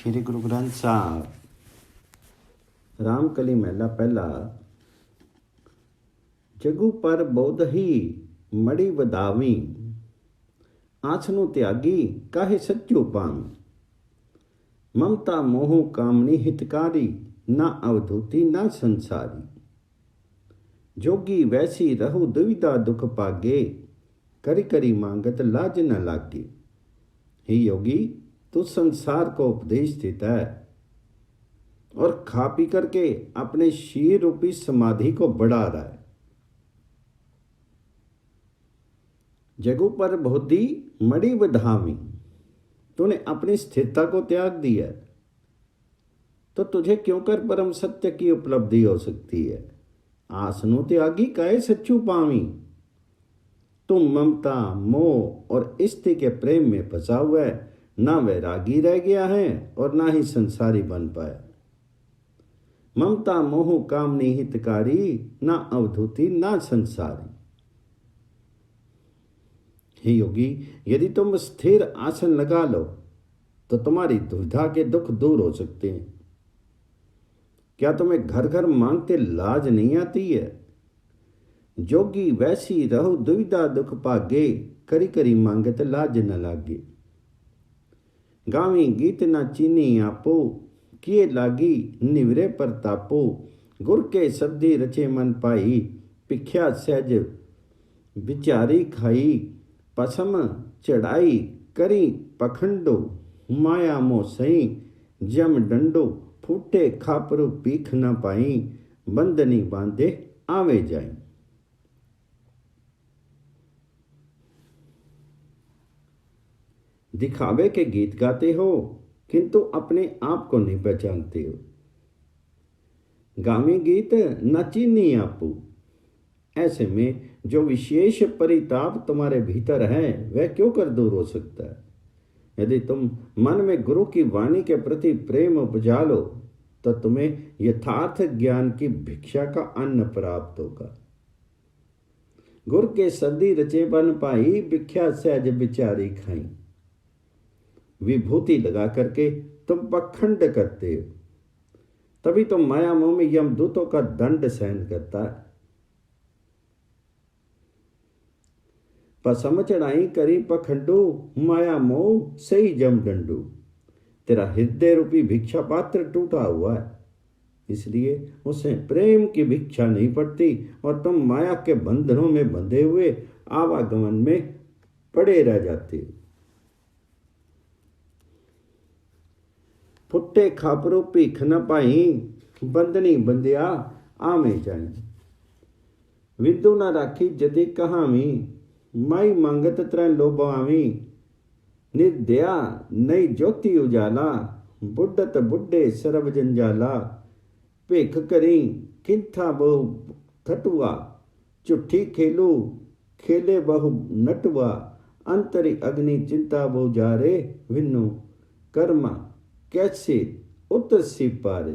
श्री गुरु ग्रंथ साहब रामकली महला पहला। जगू पर बोध ही मड़ी वधावी, आसनु त्यागी काहे सच्चो पामी। ममता मोह कामनी हितकारी, ना अवधूति ना संसारी। जोगी वैसी रहु दुविधा दुख पागे, करी करी मांगत लाज न लागे। हे योगी, तू संसार को उपदेश देता है और खा पी करके अपने शीर रूपी समाधि को बढ़ा रहा है। जगू पर बोधि मड़ी वधावी, तूने अपनी स्थिरता को त्याग दिया तो तुझे क्यों कर परम सत्य की उपलब्धि हो सकती है। आसनु त्यागी काहे सच्चू पावी। तुम ममता मोह और स्त्री के प्रेम में फंसा हुआ है, ना वैरागी रह गया है और ना ही संसारी बन पाया। ममता मोह कामनी हितकारी, ना अवधूति ना संसारी। हे योगी, यदि तुम स्थिर आसन लगा लो तो तुम्हारी दुविधा के दुख दूर हो सकते हैं। क्या तुम्हें घर घर मांगते लाज नहीं आती है। जोगी वैसी रहु दुविधा दुख पागे, करी करी मांगत लाज न लागे। गावी गीत न चीनी आपो, किए लागी निवरे पर तापो। गुर के शब्दी रचे मन पाई, पिख्या सहज विचारी खाई। पसम चढ़ाई करी पखंडो, माया मोह सही जम डंडो। फूटे खापरू पीख न पाई, बंदनी बांधे आवे जाई। दिखावे के गीत गाते हो किंतु अपने आप को नहीं पहचानते हो। गामी गीत न चीनी आपू। ऐसे में जो विशेष परिताप तुम्हारे भीतर है वह क्यों कर दूर हो सकता है। यदि तुम मन में गुरु की वाणी के प्रति प्रेम उपजा लो तो तुम्हें यथार्थ ज्ञान की भिक्षा का अन्न प्राप्त होगा। गुर के सदी रचे बन पाई, भिक्षा सहज बिचारी खाई। विभूति लगा करके तुम पखंड करते हो, तभी तो माया मोह में यमदूतों का दंड सहन करता है। पसम चढ़ाई करी पखंडू, माया मोह सही जम डंडू। तेरा हृदय रूपी भिक्षा पात्र टूटा हुआ है, इसलिए उसे प्रेम की भिक्षा नहीं पड़ती और तुम माया के बंधनों में बंधे हुए आवागमन में पड़े रह जाते हो। फुट्टे खापरू भीख न पाई, बंदनी बंदिया आवे जाए। विदु न राखी जदि कहावी, माई मांगत त्रै लोभावी। निर्दया नई ज्योति उजाला, बुढ़त बुढ़े सरब जंजाला। भिख करी किंथा बहु खटुआ, चुट्ठी खेलू खेले बहु नटुआ। अंतरी अग्नि चिंता बहु जारे, विनु कर्मा कैसे उतर सी पारे।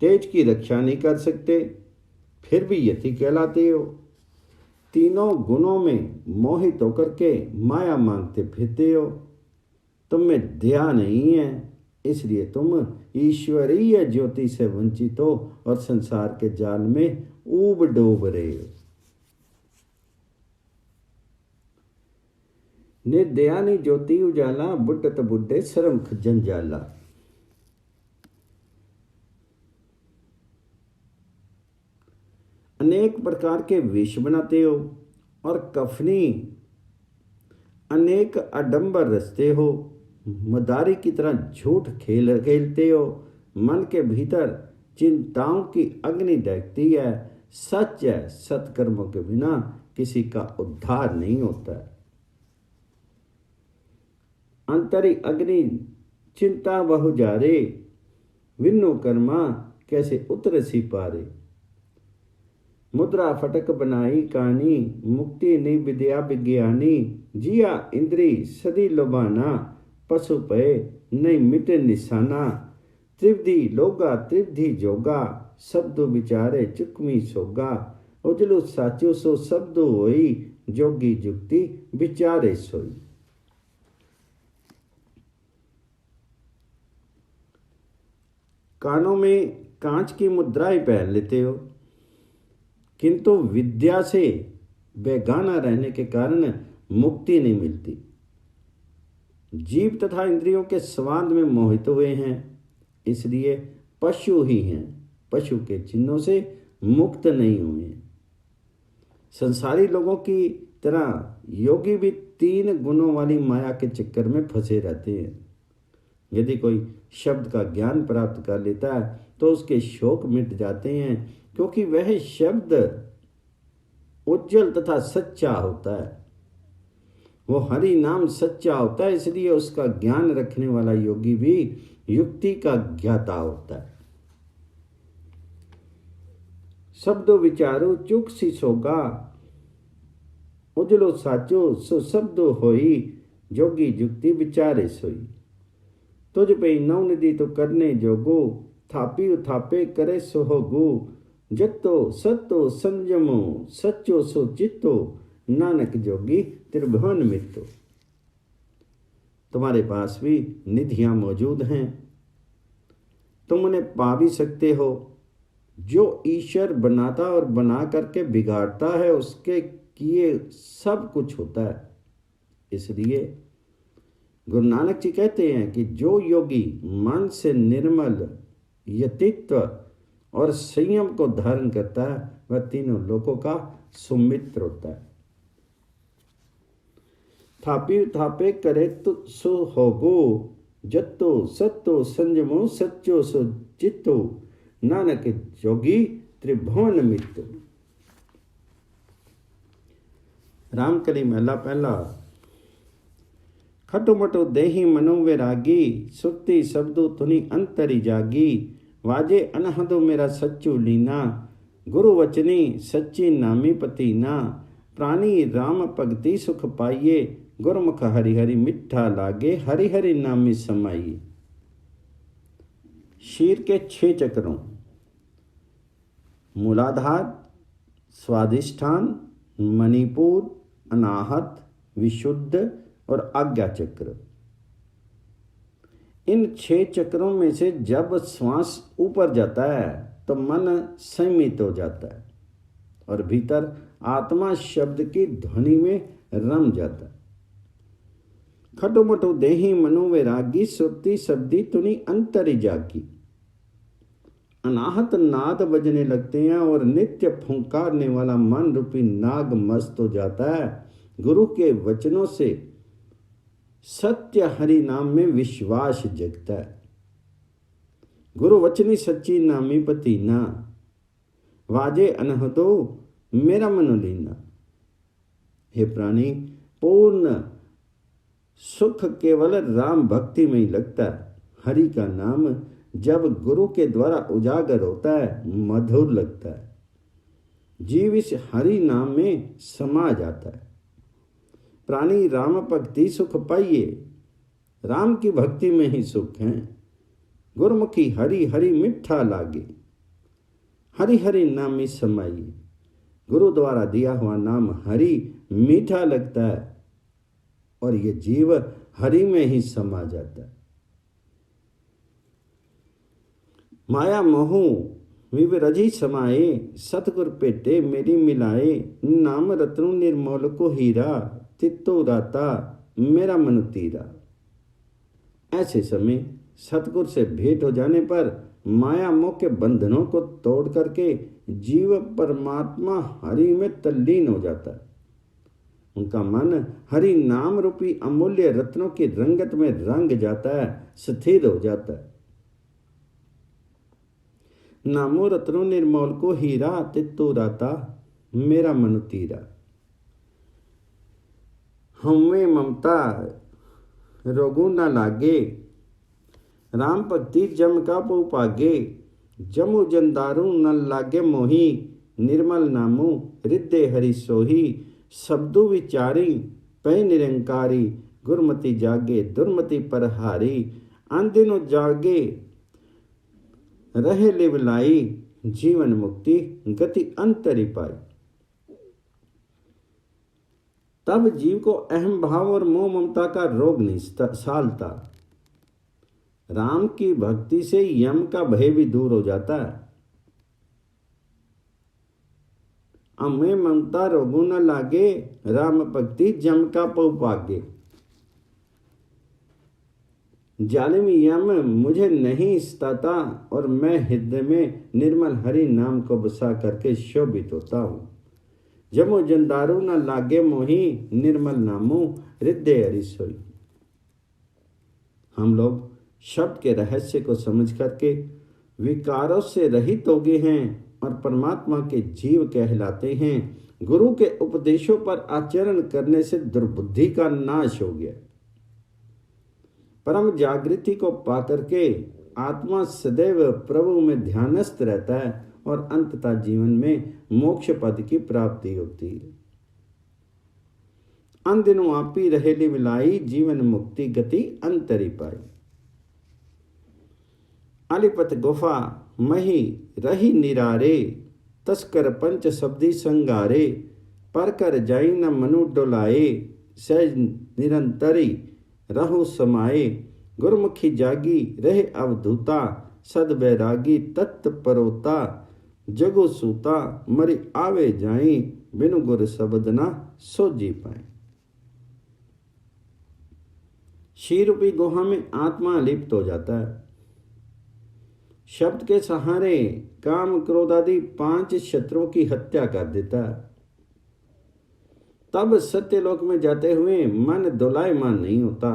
तेज की रक्षा नहीं कर सकते फिर भी यति कहलाते हो। तीनों गुणों में मोहित होकर के माया मांगते फिरते हो। तुम में दया नहीं है, इसलिए तुम ईश्वरीय ज्योति से वंचित हो और संसार के जाल में ऊब डूब रहे हो। निर्दयानी ज्योति उजाला, बुढ़त बुढ़े शर्म जंजाला। अनेक प्रकार के वेश बनाते हो और कफनी अनेक आडंबर रचते हो। मदारी की तरह झूठ खेलते हो। मन के भीतर चिंताओं की अग्नि दहकती है। सच है, सत्कर्मों के बिना किसी का उद्धार नहीं होता है। अंतरी अग्नि चिंता बहु जारे, विनु कर्मा कैसे उतर सी पारे। मुद्रा फटक बनाई कानी, मुक्ति नहीं विद्या विज्ञानी। जिया इंद्री सदी लोबाना, पशु पे नहीं मिटे निशाना। त्रिविधि लोगा त्रिविधि जोगा, शब्दो विचारे चुकमी सोगा। उजलू साचो सो शब्दो होई, जोगी जुक्ति विचारे सोई। कानों में कांच की मुद्राएं पहन लेते हो, किंतु विद्या से बेगाना रहने के कारण मुक्ति नहीं मिलती। जीव तथा इंद्रियों के स्वाद में मोहित हुए हैं, इसलिए पशु ही हैं, पशु के चिन्हों से मुक्त नहीं हुए। संसारी लोगों की तरह योगी भी 3 गुणों वाली माया के चक्कर में फंसे रहते हैं। यदि कोई शब्द का ज्ञान प्राप्त कर लेता है तो उसके शोक मिट जाते हैं, क्योंकि वह शब्द उज्जवल तथा सच्चा होता है। वो हरि नाम सच्चा होता है, इसलिए उसका ज्ञान रखने वाला योगी भी युक्ति का ज्ञाता होता है। शब्दो विचारो चुक सी सोगा, उजलो साचो सो शब्दो होई, जोगी युक्ति विचारे सोई। तुझ पे नवनिधि तो करने जोगो, थापी उथापे करे सोहगो, जत्तो सत्तो संयमो सच्चो सो चित्तो, नानक जोगी त्रिभुवन मित्तो। तुम्हारे पास भी निधियां मौजूद हैं, तुम उन्हें पा भी सकते हो। जो ईश्वर बनाता और बना करके बिगाड़ता है, उसके किए सब कुछ होता है। इसलिए गुरु नानक जी कहते हैं कि जो योगी मन से निर्मल यतित्व और संयम को धारण करता है, वह तीनों लोकों का सुमित्र होता है। थापी थापे करे तो सो होगो, जत्तो सत्तो संयमो सच्चो सो चित्तो, नानक जोगी त्रिभुवन मित्तो। रामकली महला पहला। खटो मटो देही मनो वैरागी, सुक्ति शब्दो तुनि अंतरी जागी, वाजे अनहदो मेरा सच्चू लीना, गुरु वचनी सच्ची नामी पतीना, प्राणी राम भगति सुख पाइये, गुरमुख हरि हरि मिठा लागे, हरि हरि नामी समाइए। शीर के 6 चक्रों, मूलाधार, स्वादिष्ठान, मणिपुर, अनाहत, विशुद्ध और आज्ञा चक्र। इन 6 चक्रों में से जब श्वास ऊपर जाता है तो मन संयमित हो जाता है और भीतर आत्मा शब्द की ध्वनि में रम जाता है। खटो मटो देही मनो वैरागी, सुरती शब्दी तुनि अंतरि जागी। अनाहत नाद बजने लगते हैं और नित्य फुंकारने वाला मन रूपी नाग मस्त हो जाता है। गुरु के वचनों से सत्य हरि नाम में विश्वास जगता है। गुरु वचनी सच्ची नामी पतीना, वाजे अनहतो मेरा मनोलीना। हे प्राणी, पूर्ण सुख केवल राम भक्ति में ही लगता है। हरि का नाम जब गुरु के द्वारा उजागर होता है मधुर लगता है। जीव इस हरि नाम में समा जाता है। प्राणी राम भक्ति सुख पाइए, राम की भक्ति में ही सुख है। गुरमुखी हरि हरि मिठा लागे, हरि हरि नामी समाइए। गुरु द्वारा दिया हुआ नाम हरि मीठा लगता है और ये जीव हरि में ही समा जाता है। माया मोह विवरजी समाए, सतगुर पेटे मेरी मिलाए, नाम रत्नु निर्मोल को हीरा, तित्तो राता मेरा मन तीरा। ऐसे समय सतगुर से भेंट हो जाने पर माया मोह के बंधनों को तोड़ करके जीव परमात्मा हरि में तल्लीन हो जाता है। उनका मन हरि नाम रूपी अमूल्य रत्नों की रंगत में रंग जाता है, स्थिर हो जाता है। नामो रत्नो निर्मोल को हीरा, तित्तो राता मेरा मन तीरा। हमें ममता रोगु न लागे, राम भक्ति जम का पो पागे, जमु जंदारू न लागे मोही, निर्मल नामो हृदय हरि सोही, शब्दो विचारी पै निरंकारी, गुरमति जागे दुर्मति परहारी, अंदिनो जागे रहे लिवलाई, जीवन मुक्ति गति अंतरि पाई। तब जीव को अहम भाव और मोह ममता का रोग नहीं सालता। राम की भक्ति से यम का भय भी दूर हो जाता है। अम्मे ममता रोगु न लागे, राम भक्ति जम का पौ पागे। जालिम यम मुझे नहीं सताता और मैं हृदय में निर्मल हरि नाम को बसा करके शोभित होता हूँ। जमो जंदारू न लागे मोही, निर्मल नामो हृदय हरि सोई। हम लोग शब्द के रहस्य को समझ करके विकारों से रहित हो गए हैं और परमात्मा के जीव कहलाते हैं। गुरु के उपदेशों पर आचरण करने से दुर्बुद्धि का नाश हो गया। परम जागृति को पाकर के आत्मा सदैव प्रभु में ध्यानस्थ रहता है और अंततः जीवन में मोक्ष पद की प्राप्ति होती है। अन दिनों आपी रहेली मिलाई, जीवन मुक्ति गति अंतरी पाई। अलिपत गुफा मही रही निरारे, तस्कर पंच शब्दी संगारे। पर कर जाई न मनु डोलाए, सहज निरंतरी रहु समाये। गुरमुखी जागी रहे अवधूता, सद बैरागी तत्त परोता। जगो सूता मरि आवे जाई, बिनु गुर शब्द ना सोजी पाए। शी रूपी गुहा में आत्मा लिप्त हो जाता है। शब्द के सहारे काम क्रोध आदि 5 शत्रुओं की हत्या कर देता है। तब सत्यलोक में जाते हुए मन दोलायमान नहीं होता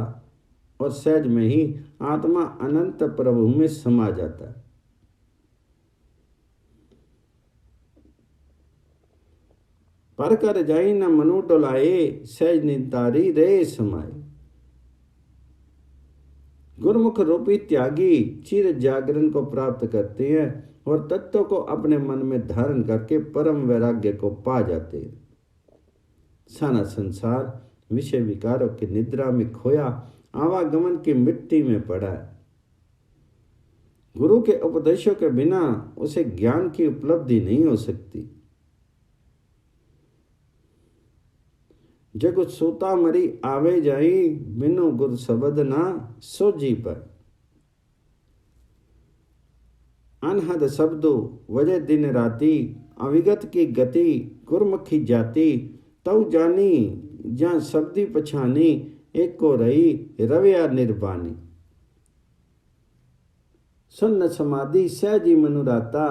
और सहज में ही आत्मा अनंत प्रभु में समा जाता है। पर कर जाई न मनु डोलाए, सहज नितारी रे समाए। गुरमुख रूपी त्यागी चिर जागरण को प्राप्त करते हैं और तत्व को अपने मन में धारण करके परम वैराग्य को पा जाते हैं। सारा संसार विषय विकारों की निद्रा में खोया आवागमन की मिट्टी में पड़ा है। गुरु के उपदेशों के बिना उसे ज्ञान की उपलब्धि नहीं हो सकती। जगत सोता मरी आवे जाई, बिनु गुर शब्द ना सोजी पर। अनहद शब्दो वजह दिन राती, अविगत की गति गुरमुखी जाति। तऊ जानी जहाँ शब्दी पछानी, एक को रही रविया निर्वाणी। सुन्न समाधि सहजी मनुराता,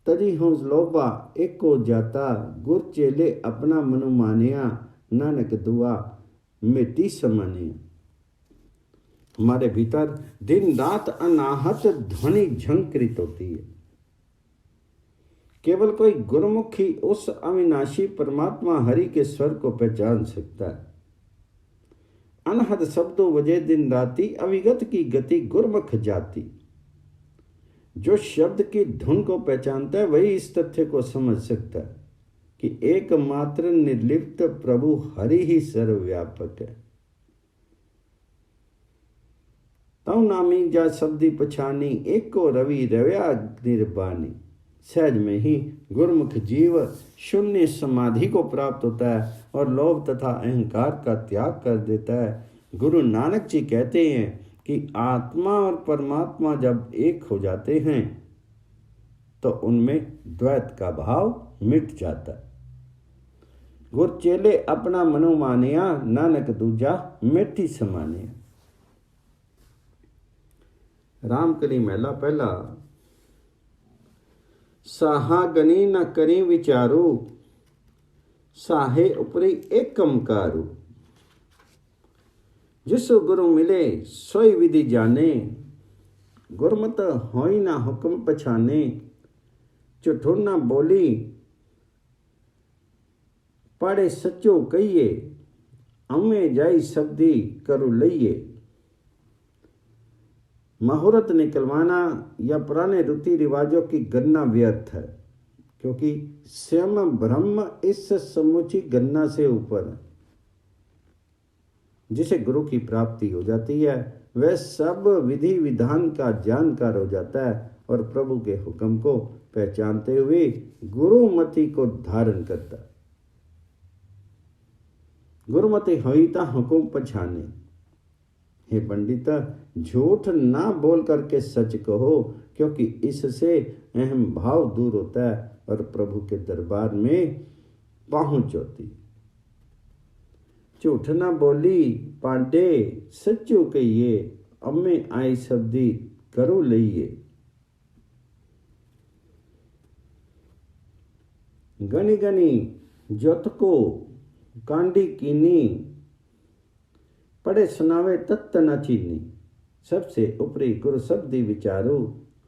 तजी होंस लोबा एक को जाता। गुर चेले अपना मनु मानिया, नानक दुआ मिट्टी समानी। हमारे भीतर दिन रात अनाहत ध्वनि झंकृत होती है। केवल कोई गुरुमुखी उस अविनाशी परमात्मा हरि के स्वर को पहचान सकता है। अनहद शब्दों वजह दिन राती, अविगत की गति गुरमुख जाति। जो शब्द की धुन को पहचानता है वही इस तथ्य को समझ सकता है कि एकमात्र निर्लिप्त प्रभु हरि ही सर्वव्यापक है। तौ नामी जा शब्दी पछानी, एक को रवि रव्या निर्वाणी। सहज में ही गुरमुख जीव शून्य समाधि को प्राप्त होता है और लोभ तथा अहंकार का त्याग कर देता है। गुरु नानक जी कहते हैं कि आत्मा और परमात्मा जब एक हो जाते हैं तो उनमें द्वैत का भाव मिट जाता है। गुर चेले अपना मनु मानिया, नानक दूजा मिट्टी समानिया। रामकली महला पहला। साहा गनी न करी विचारू, साहे उपरी एकम कारू। जिसु गुरु मिले सोई विधि जाने, गुरमत होई ना हुक्म पछाने। झूठो ना बोली पढ़े सच्चो कहिए, अम्मे जाई शब्दी करू लइए। मुहूर्त निकलवाना या पुराने रीति रिवाजों की गणना व्यर्थ है, क्योंकि स्वयं ब्रह्म इस समूची गणना से ऊपर है। जिसे गुरु की प्राप्ति हो जाती है वह सब विधि विधान का जानकार हो जाता है और प्रभु के हुक्म को पहचानते हुए गुरुमति को धारण करता है। गुरुमति होई ता हुकुम पछाने। हे पंडित, झूठ ना बोल करके सच कहो, क्योंकि इससे अहम भाव दूर होता है और प्रभु के दरबार में पहुंच होती। झूठ ना बोली पांडे, सच्चू कहिए, अम्मे आई शब्दी करो लइए। गनी गनी जोतको कांडी कीनी, पढ़े सुनावे तत्त न चीनी। सबसे ऊपरी गुरु शब्दी विचारू,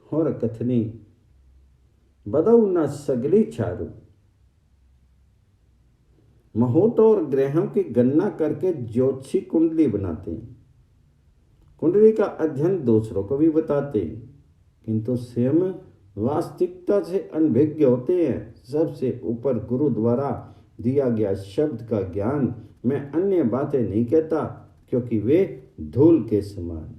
होर कथनी बदऊ न सगली छारू। मुहूर्त और ग्रहों की गणना करके ज्योतिषी कुंडली बनाते हैं। कुंडली का अध्ययन दूसरों को भी बताते हैं, किंतु स्वयं वास्तविकता से अनभिज्ञ होते हैं। सबसे ऊपर गुरु द्वारा दिया गया शब्द का ज्ञान, मैं अन्य बातें नहीं कहता, क्योंकि वे धूल के समान।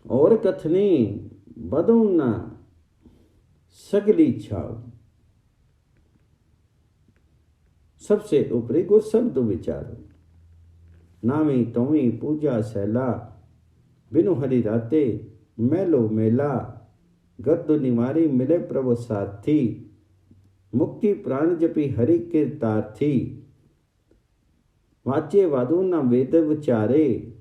और कथनी बदौना सगली छाव। सबसे ऊपरी गुर शब्द विचारो, नामी तोमी पूजा सैला, बिनु हरि राते मैलो मेला। गर्द निवारी मिले प्रभु साथी, मुक्ति प्राण जपी हरि कीर्तार्थी। वाचे वादू न वेद विचारे,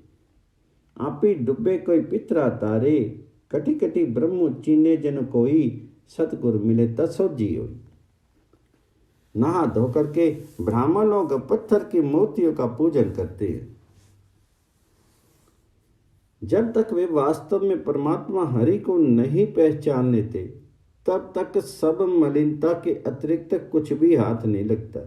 आपी डुबे कोई पितरा तारे। कटी कटी ब्रह्म चीने जन कोई, सतगुर मिले तसोजी होई। नहा धो करके ब्राह्मण लोग पत्थर की मूर्तियों का पूजन करते हैं। जब तक वे वास्तव में परमात्मा हरि को नहीं पहचान लेते, तब तक सब मलिनता के अतिरिक्त कुछ भी हाथ नहीं लगता।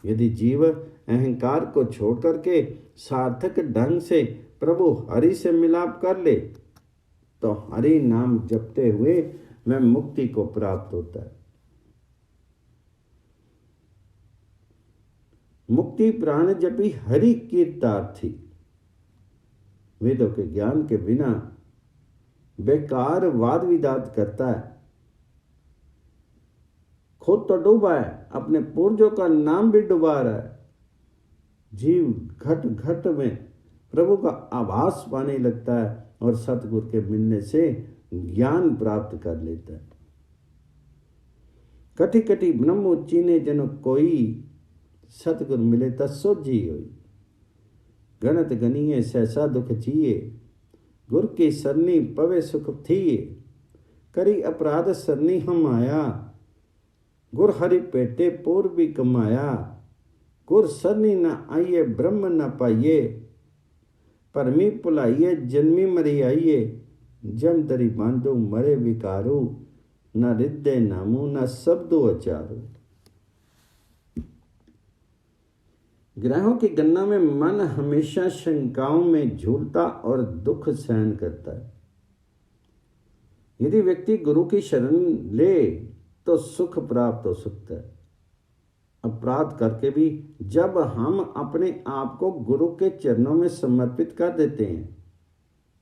यदि जीव अहंकार को छोड़ करके सार्थक ढंग से प्रभु हरि से मिलाप कर ले, तो हरि नाम जपते हुए वह मुक्ति को प्राप्त होता है। मुक्ति प्राण जपी हरि कीर्तार्थी। वेदों के ज्ञान के बिना बेकार वाद विवाद करता है, खुद तो डूबा है, अपने पूर्वजों का नाम भी डुबा रहा है। जीव घट घट में प्रभु का आभास पाने लगता है और सतगुरु के मिलने से ज्ञान प्राप्त कर लेता है। कटी कटी ब्रह्म चीने जन कोई, सतगुरु मिले तसोजी होई। गणत गनीय सहसा दुख जिए, गुर की सरनी पवे सुख थिए। करी अपराध सरनी हम आया, गुर हरि पेटे पूर्व भी कमाया। गुर सरनी न आइए ब्रह्म न पाइए, परमी पुलाइए जन्मी मरी आइए। जम दरी बांधो मरे विकारू, न हृदय नामू न शब्दो अचारू। ग्रहों की गणना में मन हमेशा शंकाओं में झूलता और दुख सहन करता है। यदि व्यक्ति गुरु की शरण ले तो सुख प्राप्त हो सकता है। अपराध करके भी जब हम अपने आप को गुरु के चरणों में समर्पित कर देते हैं,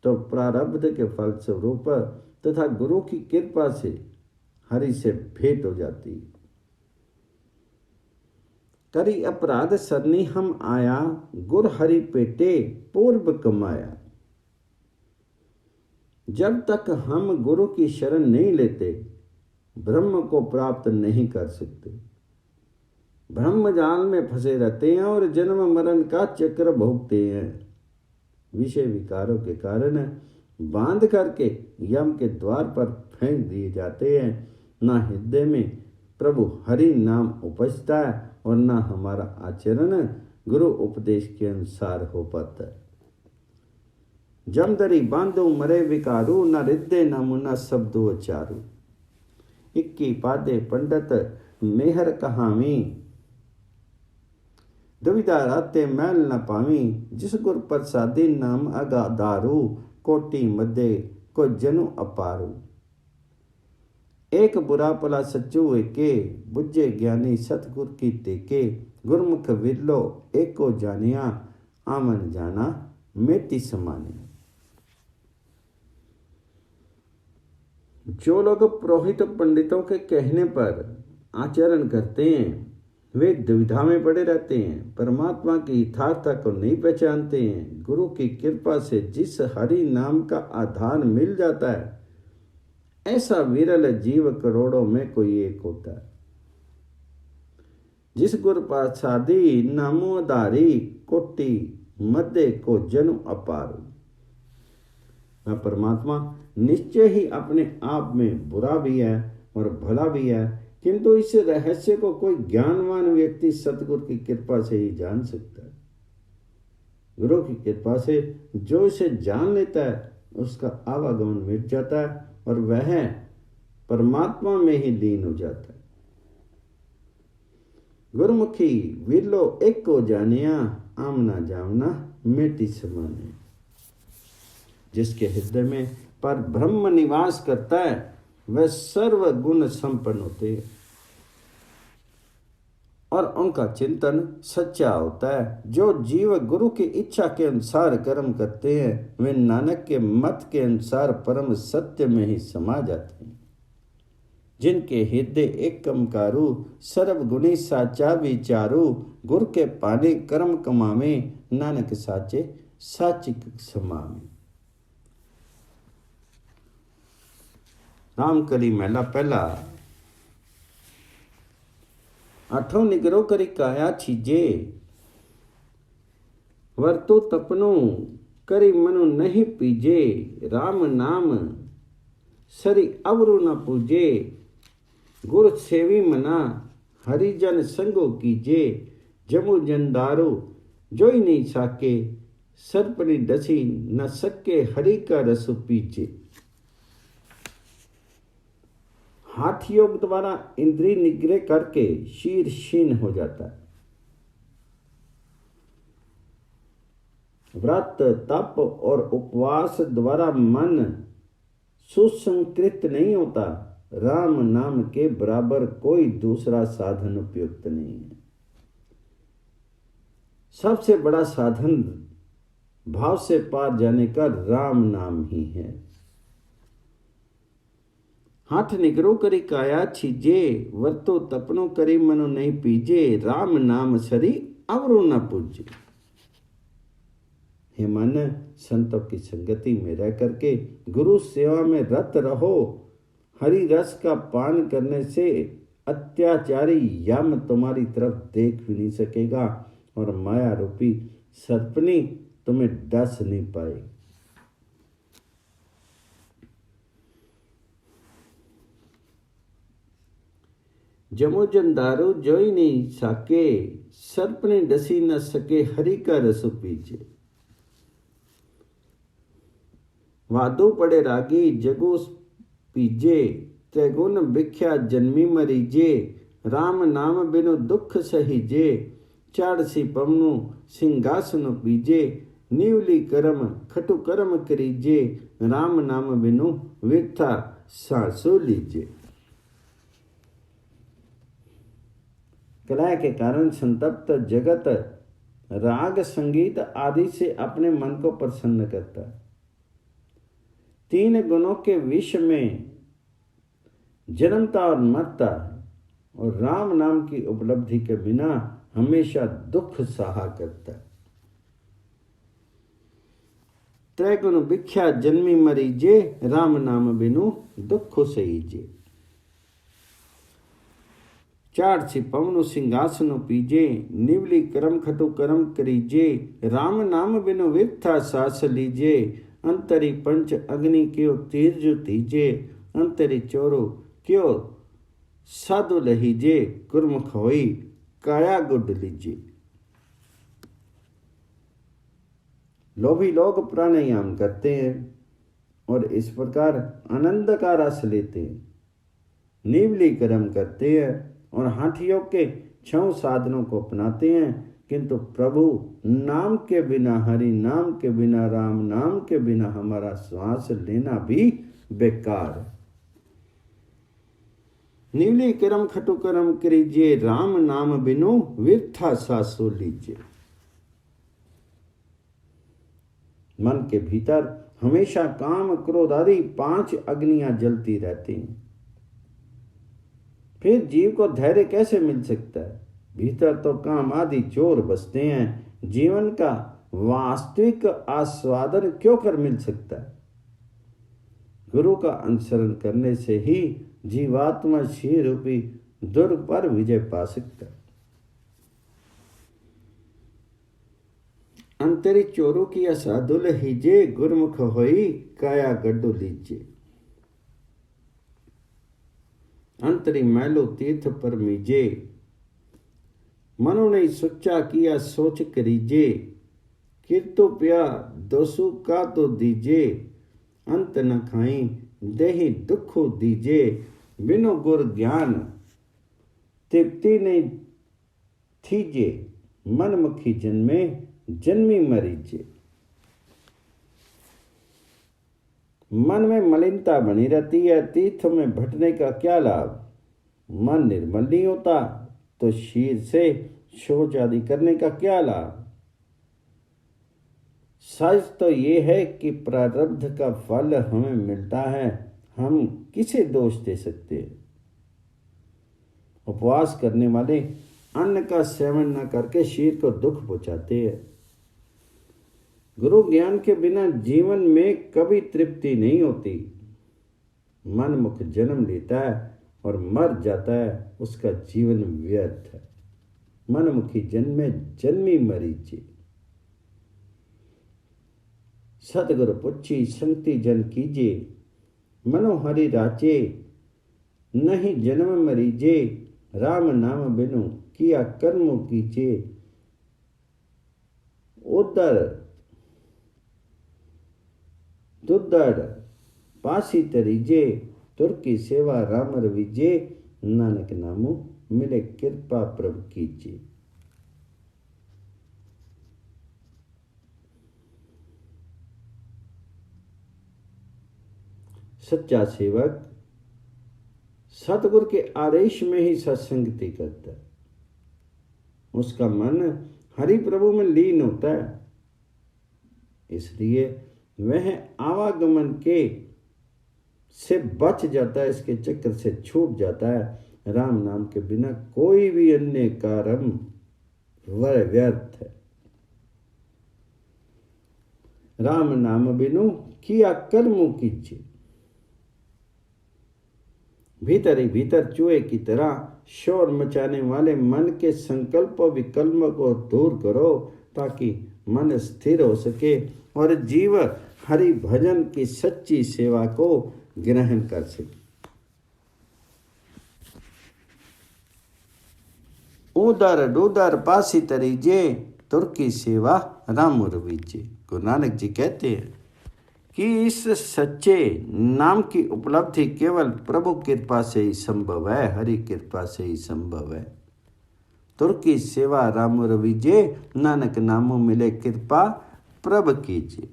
तो प्रारब्ध के फलस्वरूप तथा गुरु की कृपा से हरि से भेंट हो जाती है। करी अपराध सरनी हम आया, गुर हरि पेटे पूर्व कमाया। जब तक हम गुरु की शरण नहीं लेते, ब्रह्म को प्राप्त नहीं कर सकते। ब्रह्म जाल में फंसे रहते हैं और जन्म मरण का चक्र भोगते हैं। विषय विकारों के कारण बांध करके यम के द्वार पर फेंक दिए जाते हैं। ना हृदय में प्रभु हरि नाम उपजता है और ना हमारा आचरण गुरु उपदेश के अनुसार हो पाता है। जमदरी बांधो मरे विकारू, न हृदय नामु न शब्दो चारू। इक्की पादे पंडित मेहर कहावी, दुविधा राते मैल न पावी। जिस गुर प्रसादी नाम अगाधारू, कोटि मध्य को जनु अपारू। एक बुरा पला सच्चू एके, बुझे ज्ञानी सतगुर की टेके। गुरमुख विरलो एको जानिया, आमन जाना मेटी समानी। जो लोग पुरोहित पंडितों के कहने पर आचरण करते हैं, वे दुविधा में पड़े रहते हैं, परमात्मा की यथार्थता को नहीं पहचानते हैं। गुरु की कृपा से जिस हरि नाम का आधार मिल जाता है, ऐसा विरल जीव करोड़ों में कोई एक होता है। जिस गुर प्रसादी नामो आधारी, कोटि मध्य को जनु अपार। वह परमात्मा निश्चय ही अपने आप में बुरा भी है और भला भी है, किंतु इस रहस्य को कोई ज्ञानवान व्यक्ति सतगुरु की कृपा से ही जान सकता है। गुरु की कृपा से जो इसे जान लेता है, उसका आवागमन मिट जाता है और वह परमात्मा में ही लीन हो जाता है। गुरुमुखी विरलो एक को जानिया, आमना जामना मेटी समाने। जिसके हृदय में पर ब्रह्म निवास करता है, वह सर्व गुण संपन्न होते हैं और उनका चिंतन सच्चा होता है। जो जीव गुरु की इच्छा के अनुसार कर्म करते हैं, वे नानक के मत के अनुसार परम सत्य में ही समा जाते हैं। जिनके हृदय एकमकारु, सर्वगुणी साचा विचारू, गुर के पाने कर्म कमावे, नानक साचे साचिक समावे। राम करी महला पहला। आठों निगरो करी काया छीजे, वर्तो तपनो करी मनु नहीं पीजे। राम नाम सरी अवरु न पूजे, गुर सेवी मना हरिजन संगो कीजे। जमु जंदारो जोई नहीं साके, सर्पनी डसी न सके हरि का रस पीजे। हाथ योग द्वारा इंद्रिय निग्रह करके शीर क्षीण हो जाता है। व्रत तप और उपवास द्वारा मन सुसंकृत नहीं होता। राम नाम के बराबर कोई दूसरा साधन उपयुक्त नहीं है। सबसे बड़ा साधन भाव से पार जाने का राम नाम ही है। हाथ निगरो करी काया छीजे, वर्तो तपनो करी मनो नहीं पीजे। राम नाम सरी अवरु न पूजे। हे मन, संतों की संगति में रह करके गुरु सेवा में रत रहो। हरि रस का पान करने से अत्याचारी यम तुम्हारी तरफ देख भी नहीं सकेगा और माया रूपी सर्पनी तुम्हें डस नहीं पाएगी। जमो जंदारू जोई नहीं साके, सर्पने डसी न सके हरि का रस पीजे। वादो पड़े रागी जगो पीजे, त्रिगुण भिख्या जन्मी मरीजे। राम नाम बिनु दुख सहीजे, चाड़सी पवनु सिंहासन पीजे। नीवली करम खटु करम करीजे, राम नाम बिनु व्यथा सांसो लीजे। कलह के कारण संतप्त जगत राग संगीत आदि से अपने मन को प्रसन्न करता है। तीन गुणों के विष में जन्मता और मरता है और राम नाम की उपलब्धि के बिना हमेशा दुख सहा करता है। त्रैगुण भिख्या जन्मी मरीजे, राम नाम बिनु दुख सहीजे। चार सी पवनु सिंहासन पीजे, निवली करम खटु करम करीजे। राम नाम बिनु व्यथा सास लीजे, अंतरी पंच अग्नि क्यों तीर जो तीजे। अंतरी चोरो क्यों साधु लहीजे, गुरमुख होई काया गुड लीजे। लोभी लोग प्राणायाम करते हैं और इस प्रकार आनंद का रस लेते हैं। निवली कर्म करते हैं और हाथियों के 6 साधनों को अपनाते हैं, किंतु प्रभु नाम के बिना, हरि नाम के बिना, राम नाम के बिना हमारा श्वास लेना भी बेकार है। निवली करम खटु करम करीजिए, राम नाम बिनु व्यथा सासो लीजिए। मन के भीतर हमेशा काम क्रोध आदि 5 अग्नियां जलती रहती हैं। फिर जीव को धैर्य कैसे मिल सकता है? भीतर तो काम आदि चोर बसते हैं। जीवन का वास्तविक आस्वादन क्यों कर मिल सकता है? गुरु का अनुसरण करने से ही जीवात्मा क्षीर रूपी दुर्ग पर विजय पा सकता है। अंतरी चोरू की साधुल हीजे, गुरमुख होई काया गड्डू लीजे। अंतरी मैलो तीर्थ पर मीजे, मनु ने सोचा किया सोच करीजे। किरतु प्या दोसु का तो दीजे, अंत न खाई देहि दुखो दीजे। बिनु गुर ज्ञान तृप्ति नहीं थीजे, मनमुखी जन्मे जन्मी मरीजे। मन में मलिनता बनी रहती है, तीर्थों में भटने का क्या लाभ? मन निर्मल नहीं होता तो शीर से शौच आदि करने का क्या लाभ? सच तो ये है कि प्रारब्ध का फल हमें मिलता है, हम किसे दोष दे सकते हैं? उपवास करने वाले अन्न का सेवन न करके शरीर को दुख पहुंचाते हैं। गुरु ज्ञान के बिना जीवन में कभी तृप्ति नहीं होती। मन मुख जन्म लेता है और मर जाता है, उसका जीवन व्यर्थ है। मनमुखी जन्मे जन्मी मरीचे। सतगुरु पुच्छी संगति जन कीजे, मनोहरि राचे नहीं जन्म मरीजे। राम नाम बिनु किया कर्म कीजे, उदर दुदड़ पासी तरीजे। तुर्की सेवा राम रविजे, नानक नामो मिले कृपा प्रभु कीजिए। सच्चा सेवक सतगुरु के आदेश में ही सत्संगति करता है। उसका मन हरि प्रभु में लीन होता है, इसलिए वह आवागमन के से बच जाता है, इसके चक्कर से छूट जाता है। राम नाम के बिना कोई भी अन्य कर्म व्यर्थ है। राम नाम बिनु किया कर्म कीजिए। भीतर ही भीतर चूहे की तरह शोर मचाने वाले मन के संकल्प विकल्प को दूर करो, ताकि मन स्थिर हो सके और जीव हरि भजन की सच्ची सेवा को ग्रहण कर सके। उदर डूदर पासी तरीजे, तुर्की सेवा राम रवीजे। गुरु नानक जी कहते हैं कि इस सच्चे नाम की उपलब्धि केवल प्रभु कृपा से ही संभव है, हरि कृपा से ही संभव है। तुर्की सेवा राम रवीजे, नानक नामों मिले कृपा प्रभु कीजिए।